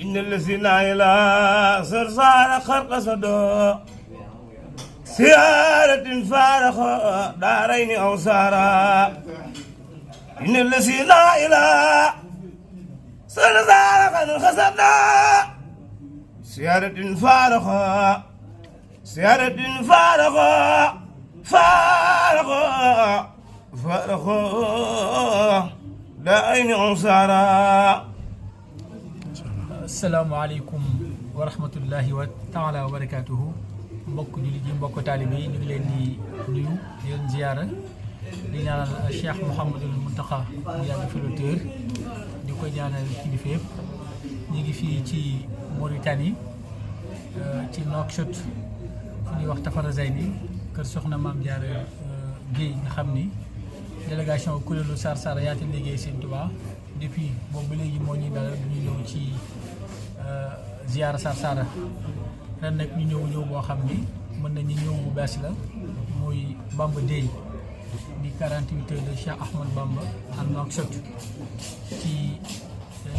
إن الذين إلى صرصار خرق صدو سيارة فارخ دارين أو سارا إن الذين إلى صرصار خرق صدو سيارة فارخ فارخ دارين أو سارا. asalaamaaleykum wa rahmatullahi wa taala wa barakaatuhu mbokk jullit yi mbokk taalibe yi ñu ngi leen di nuyu di leen ziyaara di ñaanal Cheikh Mouhamadul Mountakha mu yàgg fi lu tër di ko ñaanal kilifa yëpp. ñu ngi fii ci Mauritanie ci Nouakchott fu ñuy wax Tafara Zayni kër soxna Maam Jaara Guèye nga xam ni délégation kuréelu Sarsara yaatal liggéey Sëñ Tuubaa depuis boobu ba léegi moo ñuy dalal ñu ñëw ci ziyaara Sarsara ren nag ñu ñëw boo xam ni mën nañu ñëw bu bees la muy Bamba Day di 48 heures de Cheikh Ahmad Bamba ak Nouakchott ci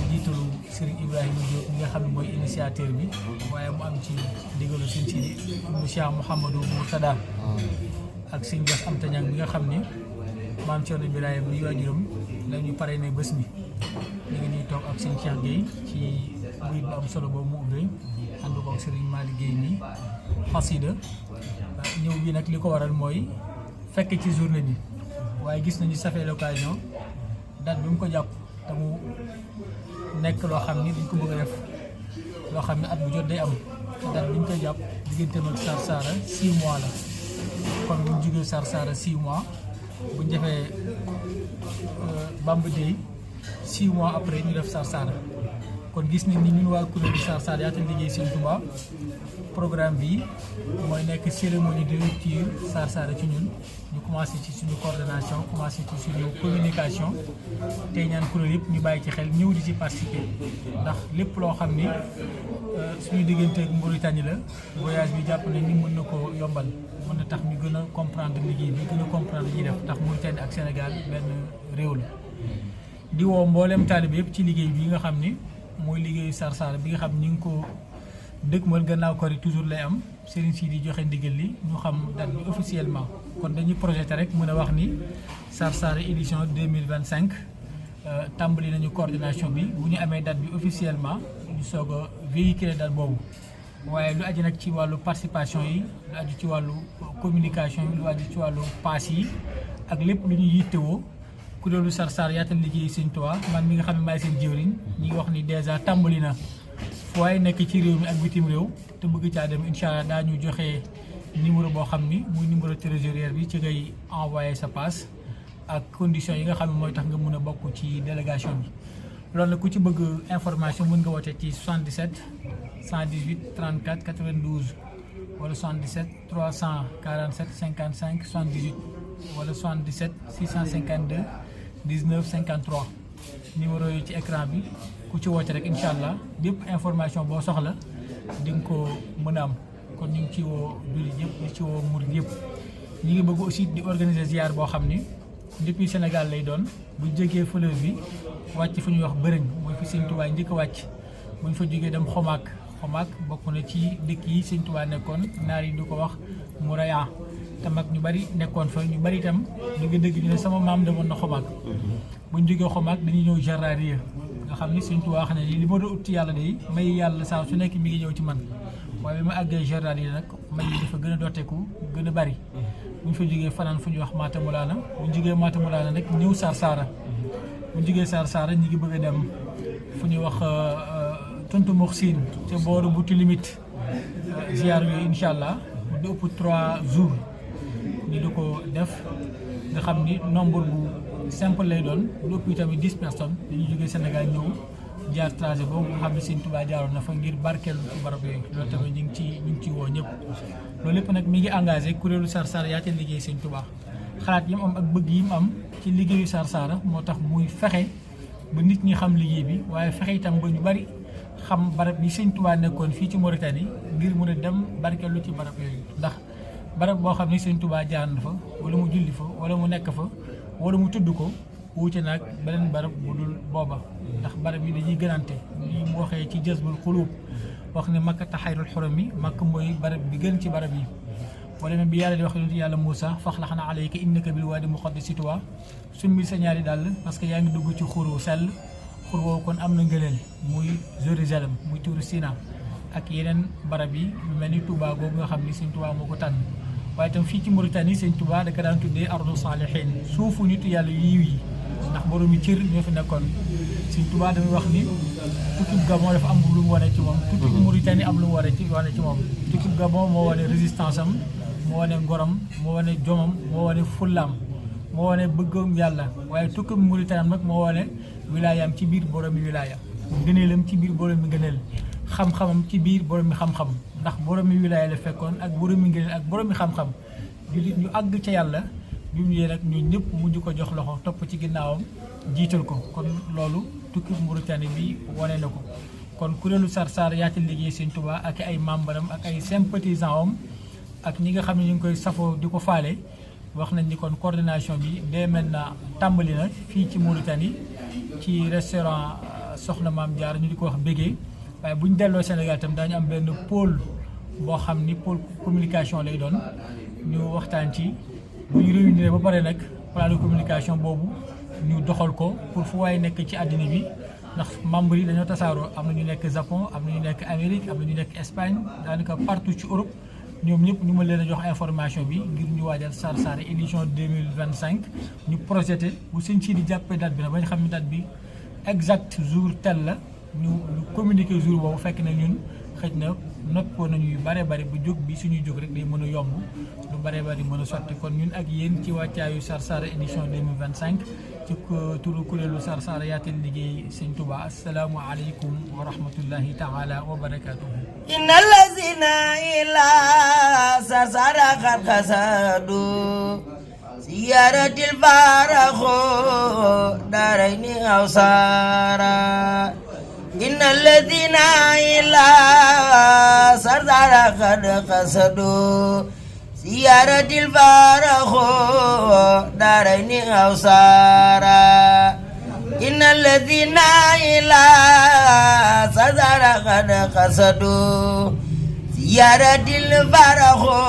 njiitalu Serigne Ibrahima Diop mi nga xam ne mooy initiateur bi waaye mu am ci ndigalu Sëñ Sidi mu Cheikh Mouhamadou Mourtada ak Sëñ Bass Amta Ñang mi nga xam ni maam Thierno Birahim mi waajuram la ñu pare ne bés bi ñu ngi nii toog ak Sëñ Cheikh Guèye ci biir bu am solo boobu mu ubbee ànd ko ak Serigne Malick Guèye nii xasida ñëw bi nag li ko waral mooy fekk ci journée bi waaye gis nañu ça fait l'occasion date bi mu ko jàpp te mu nekk loo xam ni dañ ko bëgg a def loo xam ne at bu jot day am date bi ñu koy jàpp digganteem ak Sarsara 6 mois la kon bu ñu jógee Sarsara 6 mois bu ñu defee Bamba Day 6 mois après ñu def Sarsara kon gis nañ ni ñun waa kuréelu Sarsara yaatal liggéey Sëñ Tuubaa programme bi mooy nekk cérémonie de rupture Sarsara ci ñun ñu commencé ci suñu coordination commencé ci suñu communication tey ñaan kuréel yëpp ñu bàyyi ci xel ñëw di ci participer ndax lépp loo xam ni suñu diggante ak Mauritanie la voyage bi jàpp nañ ni mën na ko yombal mën na tax ñu gën a comprendre liggéey bi gën a comprendre ñuy def ndax Mauritanie ak Sénégal benn réew la di woo mboolem taalibe yëpp ci liggéey bi nga xam ni mooy liggéeyu Sarsara bi nga xam ñu ngi ko dëkkmal gannaaw kori toujours lay am Serigne si di joxe ndigal li ñu xam date bi officiellement kon dañuy projeté rek mën a wax ni Sarsara édition 2025 tàmbali nañu coordination bi bu ñu amee date bi officiellement ñu soog a véhiculer date boobu waaye lu aju nag ci wàllu participation yi lu aju ci wàllu communication yi lu aju ci wàllu pass yi ak lépp lu ñuy yittewoo kuréelu Sarsara yaatal liggéey Sëñ Tuubaa man mi nga xam ne maay seen jëwriñ ñi ngi wax ni dèjà tàmbali na fu waaye nekk ci réew mi ak bitim réew te bëgg caa dem incha allah daañu joxe numéro boo xam ni muy numéro trésorier bi ci ngay envoyé sa passe ak conditions yi nga xam ne mooy tax nga mën a bokk ci délégation bi. loolu nag ku ci bëgg information mën nga woote ci 77 118 34 92 wala 77 347 55 78 wala 77 652 19 53 numéro yi ci écran bi. ku ci woote rek incha allah bépp information boo soxla di nga ko mën a am kon ñu ngi ci woo jullit yëpp di ci woo murid yëpp ñu ngi bëgg aussi di organiser ziar boo xam ni depuis Sénégal lay doon bu jógee fleuve bi wàcc fu ñuy wax bërëñ mooy fi Sëñ Tuubaa njëkk a wàcc bu ñu fa jógee dem xomaak bokk na ci dëkk yi Sëñ Tuubaa nekkoon naar yi du ko wax Mouraya te mag ñu bari nekkoon fa ñu bari itam ñu ngi dëgg ñu ne sama maam demoon na xomaak bu ñu jógee xomaak dañuy ñëw Jarraariya nga xam ni Sëñ Tuubaa wax ne li ma doon ut ci yàlla day may yàlla saa su nekk mi ngi ñëw ci man waaye bi ma àggee Jarraariya nag may yi dafa gën a dooteeku gën a bari bu ñu fa jógee fanaan fu ñuy wax Maata Mulaana bu ñu jógee Maata Mulaana nag ñëw Sarsara bu ñu jógee Sarsara ñi ngi bëgg a dem fu ñuy wax Tontu Moxsin ca booru bu Tilimit ziar yooyu incha allah du ëpp 3 jours ñu di ko def nga xam ni nombre bu simple lay doon lu ëpp tamit 10 personnes dañuy jógee Sénégal ñëw jaar trajet boobu nga xam ne Sëñ Tuubaa jaaroon na fa ngir barkeelu ci barab yooyu loolu tamit ñu ngi ci woo ñëpp loolu lépp nag mi ngi engagé kuréelu Sarsara yaatal liggéey Sëñ Tuubaa xalaat yi mu am ak bëgg yi mu am ci liggéeyu Sarsara moo tax muy fexe ba nit ñi xam liggéey bi waaye fexe itam ba ñu bari xam barab yi Sëñ Tuubaa nekkoon fii ci Mauritanie ngir mën a dem barkeelu ci barab yooyu ndax barab boo xam ne Sëñ Tuubaa jaar na fa wala mu julli fa wala mu nekk fa wala mu tudd ko wuute nag beneen barab bu dul booba ndax barab yi dañuy gënante ni mu waxee ci jazbul xuluub wax ne makka taxayrul xuram yi makk mooy barab bi gën ci barab yi boo demee bi yàlla di wax yonent yàlla Moussa faxlaxna alayka innaka bil waadi muqaddasi tuwa summi sa ñaari dàll parce que yaa ngi dugg ci xuru sell xur woowu kon am na ngëneel muy Jérusalem muy tuuru Sina ak yeneen barab yi lu mel ni Touba googu nga xam ni Sëñ Touba moo ko tànn waaye itam fii ci Mauritanie Sëñ Touba da ko daan tuddee ardu saalihin suufu nitu yàlla yiw yi ndax borom yi cër ñoo fi nekkoon Sëñ Touba damay wax ni tukkib Gabon dafa am lu mu wane ci moom tukkib Mauritanie am lu mu wane ci moom tukkib Gabon moo wane résistance am moo wane ngoram moo wane jomam moo wane fullaam moo wane bëggam yàlla waaye tukkib Mauritanie am nag moo wane wilaayaam ci biir borom mi wilaaya ngëneelam ci biir borom mi ngëneel xam-xamam ci biir borom mi xam-xam ndax borom mi wilaaya la fekkoon ak borom mi ngëneel ak borom mi xam-xam jullit ñu àgg ca yàlla bi mu ñëwee nag ñun ñëpp mujj ko jox loxo topp ci ginnaawam jiital ko kon loolu tukki Mauritanie bi wane na ko kon kuréelu Sarsara Yaatal Liggéey Sëñ Touba ak ay membre am ak ay sympathisant am ak ñi nga xam ne ñu ngi koy safoo di ko faale wax nañ ni kon coordination bi dès maintenant tàmbali na fii ci Mauritanie ci restaurant Soxna Maam Diarra ñu di ko wax Bégué waaye bu ñu delloo Sénégal itam daañu am benn pôle boo xam ni pôle communication lay doon ñu waxtaan ci bu ñu réunir ba pare nag plan de communication boobu ñu doxal ko pour fu waaye nekk ci àddina bi ndax membres yi dañoo tasaaroo am na ñu nekk Japon am na ñu nekk Amérique am na ñu nekk Espagne daanaka partout ci Europe ñoom ñëpp ñu mën leen a jox information bi ngir ñu waajal Sarsara édition 2025 ñu projeté bu sëñ si di jàppee date bi nag ba ñu xam ne date bi exact jour tel la ñu communiqué jour boobu fekk na ñun xëj na noppoo nañu yu bare bari bu jóg bi suñuy jóg rek day mën a yomb lu bare bari mën a sotti kon ñun ak yéen ci wàccaayu Sarsara édition 2025 ci turu kuréelu Sarsara Yaatal Liggéey Sëñ Touba asalaamu aleykum wa rahmatullahi taala wa barakatuhu inna allazina ila Sarsara qad qasadu ziyaratil baraxo darayni awsara inna allazina ila Sarsara qad qasadu ziyaratil baraxo darayni awsara inna allazina ila Sarsara qad qasadu ziyaratil baraxo